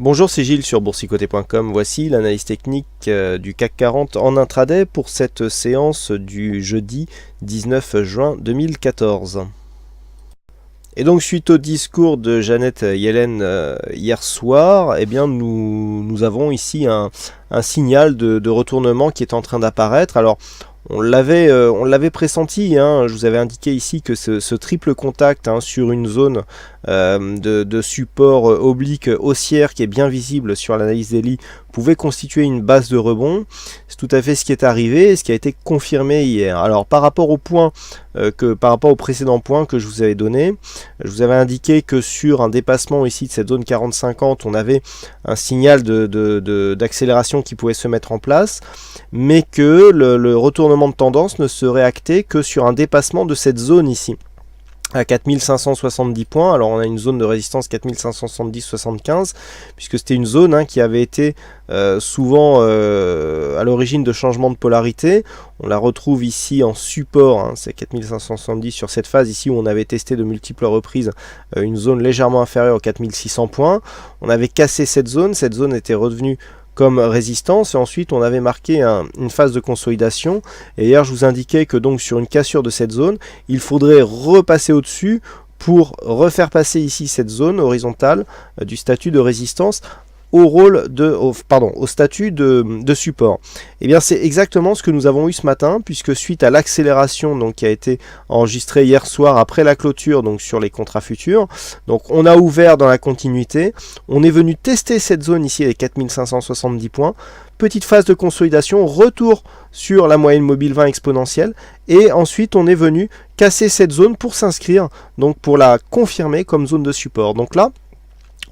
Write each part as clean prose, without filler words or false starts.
Bonjour, c'est Gilles sur boursicoté.com. Voici l'analyse technique du CAC 40 en intraday pour cette séance du jeudi 19 juin 2014. Et donc suite au discours de Janet Yellen hier soir, eh bien nous avons ici un signal de retournement qui est en train d'apparaître. Alors on l'avait pressenti, hein. Je vous avais indiqué ici que ce triple contact sur une zone de support oblique haussière qui est bien visible sur l'analyse daily pouvait constituer une base de rebond. C'est tout à fait ce qui est arrivé et ce qui a été confirmé hier. Alors par rapport au précédent point que je vous avais donné, je vous avais indiqué que sur un dépassement ici de cette zone 40-50, on avait un signal d'accélération qui pouvait se mettre en place, mais que le retournement de tendance ne serait acté que sur un dépassement de cette zone ici à 4570 points. Alors on a une zone de résistance 4570-75 puisque c'était une zone qui avait été souvent à l'origine de changements de polarité. On la retrouve ici en support, c'est 4570 sur cette phase ici où on avait testé de multiples reprises une zone légèrement inférieure aux 4600 points. On avait cassé cette zone était redevenue comme résistance et ensuite on avait marqué une phase de consolidation. Et hier je vous indiquais que donc sur une cassure de cette zone, il faudrait repasser au-dessus pour refaire passer ici cette zone horizontale du statut de résistance au statut de support. Et bien c'est exactement ce que nous avons eu ce matin, puisque suite à l'accélération qui a été enregistrée hier soir après la clôture donc sur les contrats futurs, donc on a ouvert dans la continuité, on est venu tester cette zone ici les 4570 points, petite phase de consolidation, retour sur la moyenne mobile 20 exponentielle, et ensuite on est venu casser cette zone pour s'inscrire, donc pour la confirmer comme zone de support. Donc là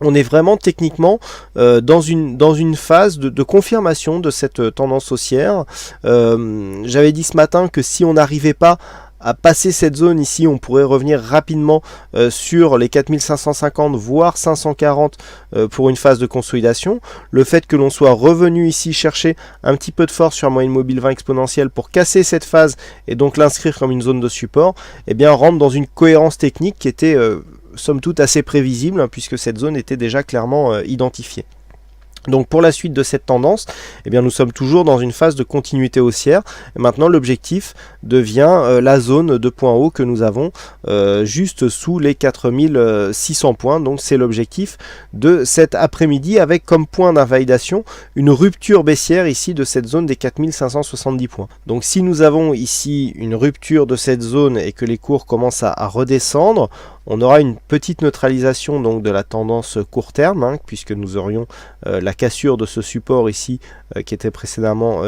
on est vraiment techniquement dans une phase de confirmation de cette tendance haussière. J'avais dit ce matin que si on n'arrivait pas à passer cette zone ici, on pourrait revenir rapidement sur les 4550 voire 540 pour une phase de consolidation. Le fait que l'on soit revenu ici chercher un petit peu de force sur la moyenne mobile 20 exponentielle pour casser cette phase et donc l'inscrire comme une zone de support, eh bien rentre dans une cohérence technique qui était somme toute assez prévisible, puisque cette zone était déjà clairement identifiée. Donc pour la suite de cette tendance, eh bien nous sommes toujours dans une phase de continuité haussière. Et maintenant l'objectif devient la zone de point haut que nous avons juste sous les 4600 points. Donc c'est l'objectif de cet après-midi, avec comme point d'invalidation une rupture baissière ici de cette zone des 4570 points. Donc si nous avons ici une rupture de cette zone et que les cours commencent à redescendre, on aura une petite neutralisation donc de la tendance court terme, puisque nous aurions la cassure de ce support ici qui était précédemment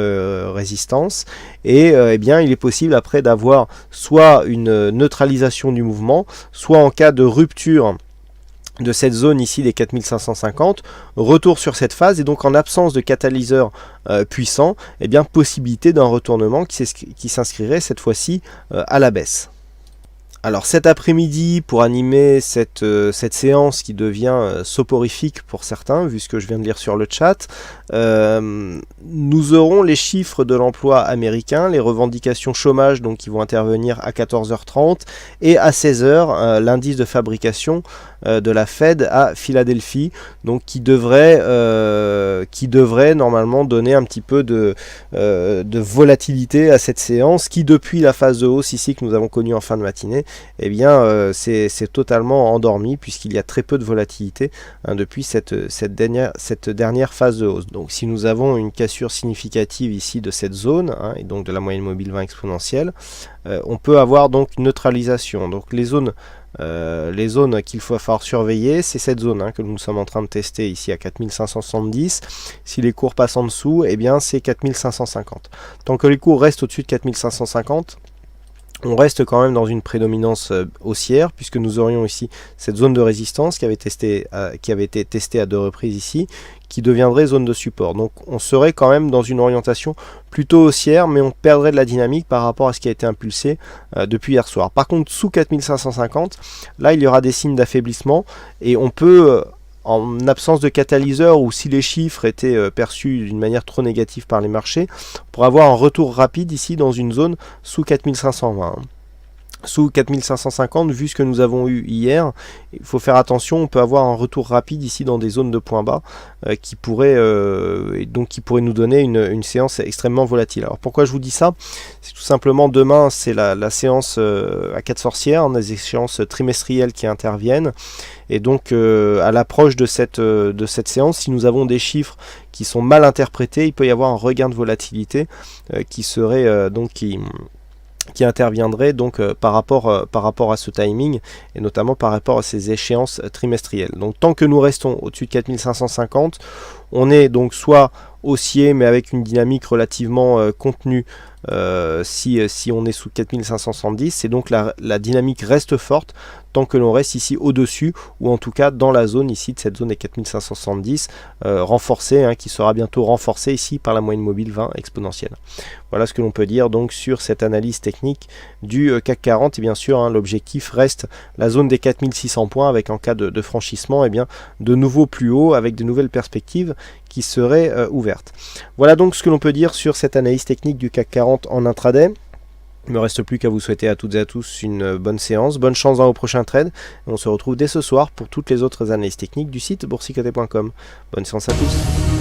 résistance, et eh bien il est possible après d'avoir soit une neutralisation du mouvement, soit en cas de rupture de cette zone ici des 4550, retour sur cette phase, et donc en absence de catalyseur puissant, eh bien possibilité d'un retournement qui s'inscrirait cette fois-ci à la baisse. Alors cet après-midi, pour animer cette séance qui devient soporifique pour certains, vu ce que je viens de lire sur le chat, nous aurons les chiffres de l'emploi américain, les revendications chômage donc qui vont intervenir à 14h30, et à 16h l'indice de fabrication de la Fed à Philadelphie, donc qui devrait normalement donner un petit peu de volatilité à cette séance, qui depuis la phase de hausse ici que nous avons connue en fin de matinée, eh bien c'est totalement endormi, puisqu'il y a très peu de volatilité depuis cette dernière phase de hausse. Donc si nous avons une cassure significative ici de cette zone, et donc de la moyenne mobile 20 exponentielle, on peut avoir donc une neutralisation. Donc les zones qu'il faut falloir surveiller, c'est cette zone que nous sommes en train de tester ici à 4570. Si les cours passent en dessous, eh bien c'est 4550. Tant que les cours restent au-dessus de 4550, on reste quand même dans une prédominance haussière, puisque nous aurions ici cette zone de résistance qui avait été testée à 2 reprises ici, qui deviendrait zone de support. Donc on serait quand même dans une orientation plutôt haussière, mais on perdrait de la dynamique par rapport à ce qui a été impulsé depuis hier soir. Par contre, sous 4550, là il y aura des signes d'affaiblissement, et on peut en absence de catalyseur, ou si les chiffres étaient perçus d'une manière trop négative par les marchés, pour avoir un retour rapide ici dans une zone sous 4520. sous 4550, vu ce que nous avons eu hier, il faut faire attention, on peut avoir un retour rapide ici dans des zones de points bas qui pourrait nous donner une séance extrêmement volatile. Alors pourquoi je vous dis ça? C'est tout simplement demain, c'est la séance à 4 sorcières, des échéances trimestrielles qui interviennent, et donc à l'approche de cette séance, si nous avons des chiffres qui sont mal interprétés, il peut y avoir un regain de volatilité qui serait qui interviendrait donc par rapport à ce timing, et notamment par rapport à ces échéances trimestrielles. Donc tant que nous restons au-dessus de 4550, on est donc soit haussier mais avec une dynamique relativement contenue si on est sous 4570, et donc la dynamique reste forte tant que l'on reste ici au-dessus, ou en tout cas dans la zone ici de cette zone des 4570 renforcée, qui sera bientôt renforcée ici par la moyenne mobile 20 exponentielle. Voilà ce que l'on peut dire donc sur cette analyse technique du CAC 40, et bien sûr l'objectif reste la zone des 4600 points, avec en cas de franchissement de nouveau plus haut, avec de nouvelles perspectives qui seraient ouvertes. Voilà donc ce que l'on peut dire sur cette analyse technique du CAC 40 en intraday. Il ne me reste plus qu'à vous souhaiter à toutes et à tous une bonne séance, bonne chance dans vos prochains trades, et on se retrouve dès ce soir pour toutes les autres analyses techniques du site boursicoté.com. Bonne séance à tous.